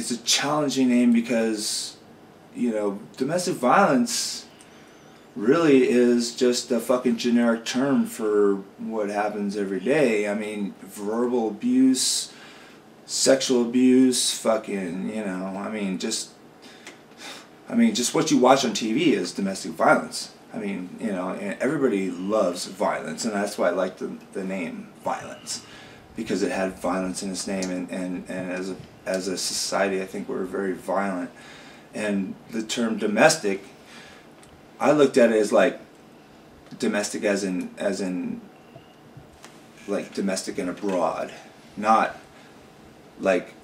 it's a challenging name because, you know, domestic violence really is just a fucking generic term for what happens every day. I mean, verbal abuse, sexual abuse, fucking, you know, I mean, just what you watch on TV is domestic violence. I mean, you know, and everybody loves violence, and that's why I like the name Violence, because it had violence in its name, and as a society, I think we're very violent. And the term domestic, I looked at it as like domestic as in like domestic and abroad, not like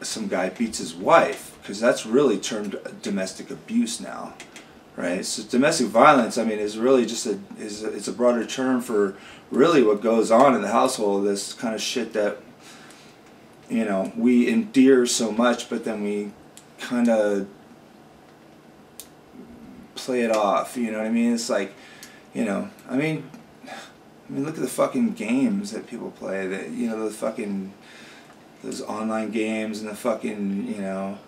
some guy beats his wife, because that's really termed domestic abuse now, right? So domestic violence, I mean, is really just it's a broader term for really what goes on in the household. This kind of shit that, you know, we endear so much, but then we kind of play it off. You know what I mean? It's like, you know, I mean, look at the fucking games that people play. That, you know, those online games and the fucking, you know,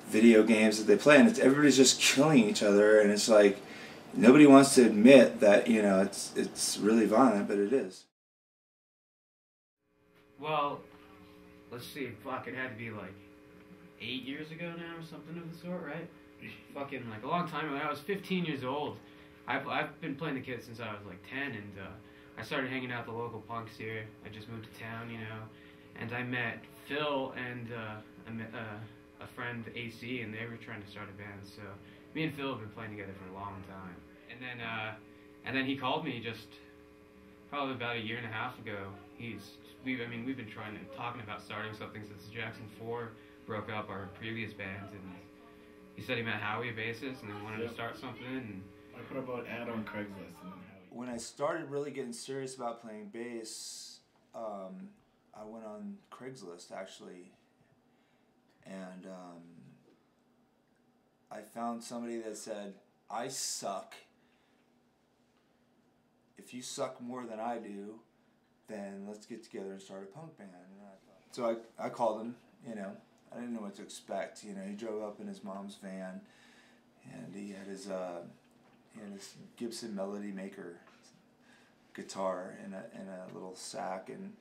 video games that they play, and everybody's just killing each other, and it's like nobody wants to admit that, you know, it's really violent, but it is. Well, let's see, fuck, it had to be like 8 years ago now or something of the sort, right? Fucking like a long time ago. When I was 15 years old. I've been playing the kit since I was like 10, and I started hanging out at the local punks here. I just moved to town, you know, and I met Phil and I met a friend, AC, and they were trying to start a band. So me and Phil have been playing together for a long time. And then he called me just probably about a year and a half ago. We've been talking about starting something since Jackson 4 broke up, our previous band, and he said he met Howie, a bassist, and they wanted to start something. And I put about ad on Craigslist and then Howie. When I started really getting serious about playing bass, I went on Craigslist actually, and I found somebody that said, "I suck. If you suck more than I do, then let's get together and start a punk band." So I called him, you know. I didn't know what to expect. You know, he drove up in his mom's van, and he had his Gibson Melody Maker guitar in a little sack, and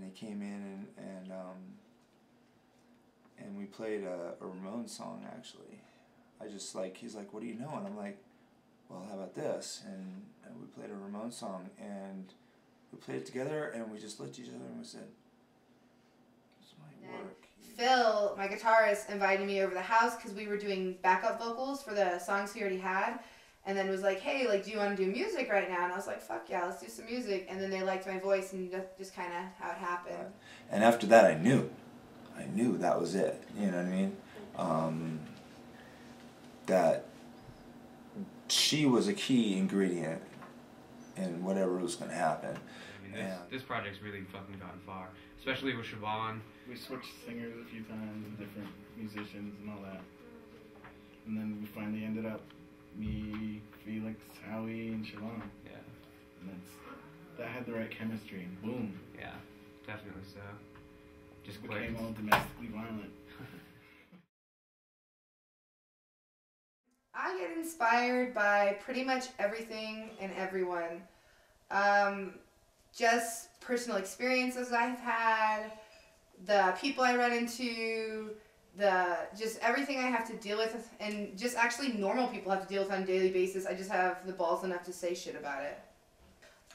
he came in and we played a Ramones song actually. He's like, "What do you know?" And I'm like, "Well, how about this?" And we played a Ramones song, and we played it together, and we just looked at each other and we said, "This might work." Phil, my guitarist, invited me over the house because we were doing backup vocals for the songs he already had, and then was like, "Hey, like, do you want to do music right now?" And I was like, "Fuck yeah, let's do some music." And then they liked my voice, and that's just kind of how it happened. And after that, I knew that was it. You know what I mean? That she was a key ingredient in whatever was going to happen. I mean, this project's really fucking gotten far, especially with Siobhan. We switched singers a few times and different musicians and all that. And then we finally ended up me, Felix, Howie, and Siobhan. Yeah. And that had the right chemistry, and boom. Yeah, definitely so. Just became all domestically violent. I get inspired by pretty much everything and everyone. Just personal experiences I've had, the people I run into, just everything I have to deal with, and just actually normal people have to deal with on a daily basis. I just have the balls enough to say shit about it.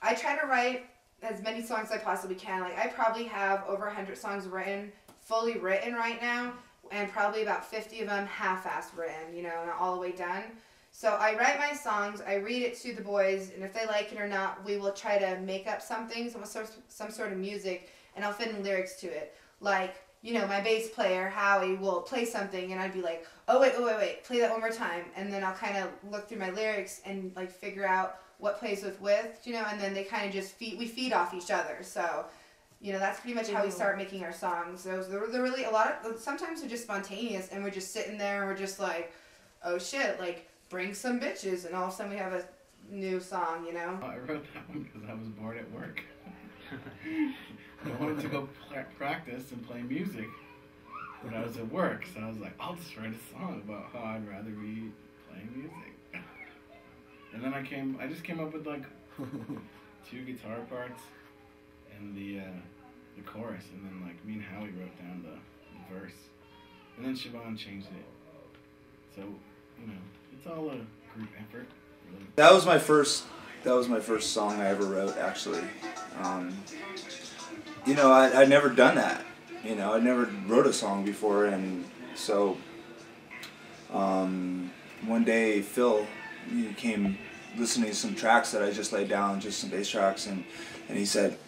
I try to write as many songs as I possibly can. Like, I probably have over 100 songs written, fully written right now, and probably about 50 of them half-assed written, you know, not all the way done. So I write my songs, I read it to the boys, and if they like it or not, we will try to make up something, some sort of music, and I'll fit in lyrics to it. Like, you know, my bass player, Howie, will play something, and I'd be like, "Oh, wait, play that one more time." And then I'll kind of look through my lyrics and, like, figure out what plays with, you know, and then they kind of just we feed off each other. So, you know, that's pretty much how we start making our songs. They're really, sometimes they're just spontaneous, and we're just sitting there, and we're just like, "Oh shit, like, bring some bitches," and all of a sudden we have a new song, you know? I wrote that one because I was bored at work. I wanted to go practice and play music. But I was at work, so I was like, I'll just write a song about how I'd rather be playing music. And then I just came up with like 2 guitar parts and the chorus, and then like me and Howie wrote down the verse, and then Siobhan changed it. So, you know, it's all a group effort. Really. That was my first song I ever wrote, actually. You know, I'd never done that. You know, I never wrote a song before, and so one day Phil, he came listening to some tracks that I just laid down, just some bass tracks, and he said,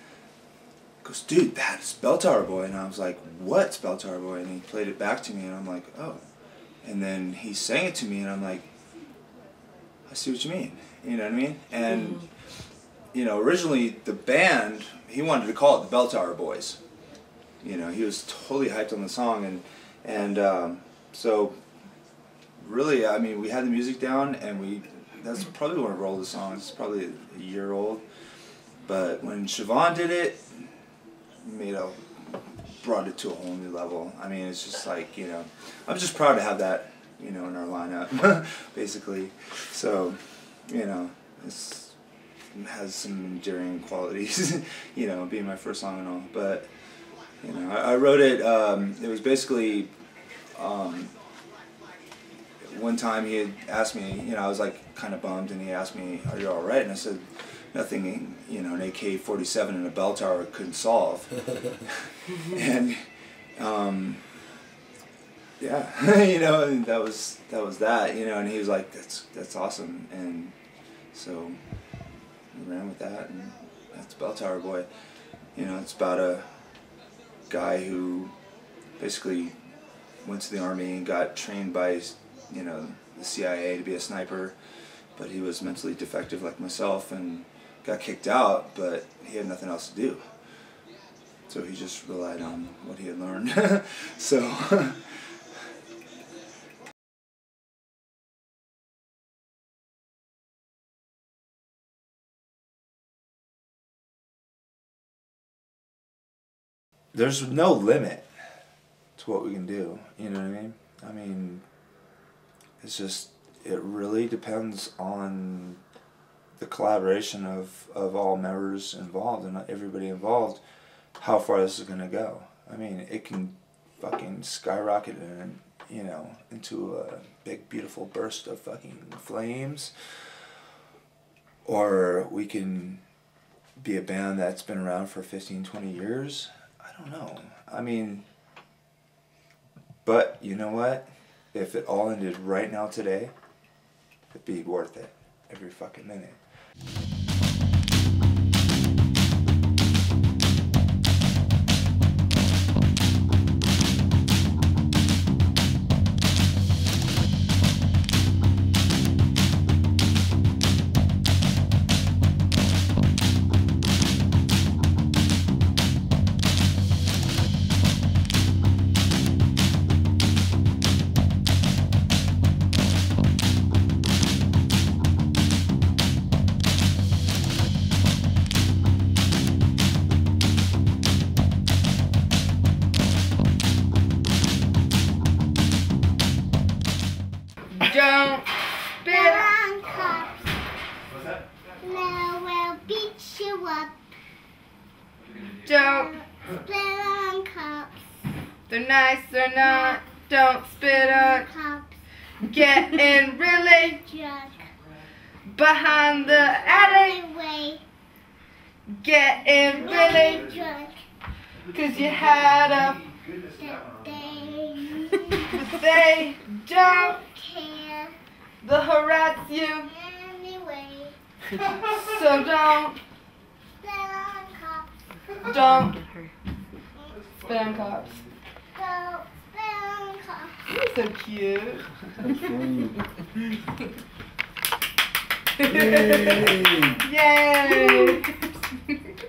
goes, dude, that's Bell Tower Boy. And I was like, what's Bell Tower Boy? And he played it back to me, and I'm like, oh. And then he sang it to me, and I'm like, I see what you mean. You know what I mean? And, you know, originally the band, he wanted to call it the Bell Tower Boys. You know, he was totally hyped on the song, and so really, I mean, we had the music down, and that's probably when I wrote the song. It's probably a year old, but when Siobhan did it, brought it to a whole new level. I mean, it's just like, you know, I'm just proud to have that, you know, in our lineup, basically. So, you know, it has some enduring qualities, you know, being my first song and all, but. You know, I wrote it, it was basically, one time he had asked me, you know, I was like kind of bummed, and he asked me, are you alright? And I said, nothing, you know, an AK-47 and a bell tower couldn't solve. And, yeah, you know, and that was that, you know, and he was like, that's awesome. And so we ran with that, and that's Bell Tower Boy. You know, it's about a guy who basically went to the army and got trained by, you know, the CIA to be a sniper, but he was mentally defective like myself and got kicked out, but he had nothing else to do. So he just relied on what he had learned. So there's no limit to what we can do, you know what I mean? I mean, it's just, it really depends on the collaboration of all members involved and everybody involved, how far this is going to go. I mean, it can fucking skyrocket in, you know, into a big, beautiful burst of fucking flames, or we can be a band that's been around for 15, 20 years. I don't know. I mean, but you know what? If it all ended right now today, it'd be worth it. Every fucking minute. Don't spit on cops. What's that? No, we'll beat you up. Don't Spit on cops. they're nice or not. Don't spit on Cops. getting really Drunk. behind the alley. Anyway, Getting really drunk. cause you had a That they don't care. they'll harass you. Anyway, So don't spit on cops. don't spit on cops. Don't spit on cops. You're so cute. Yay! Yay!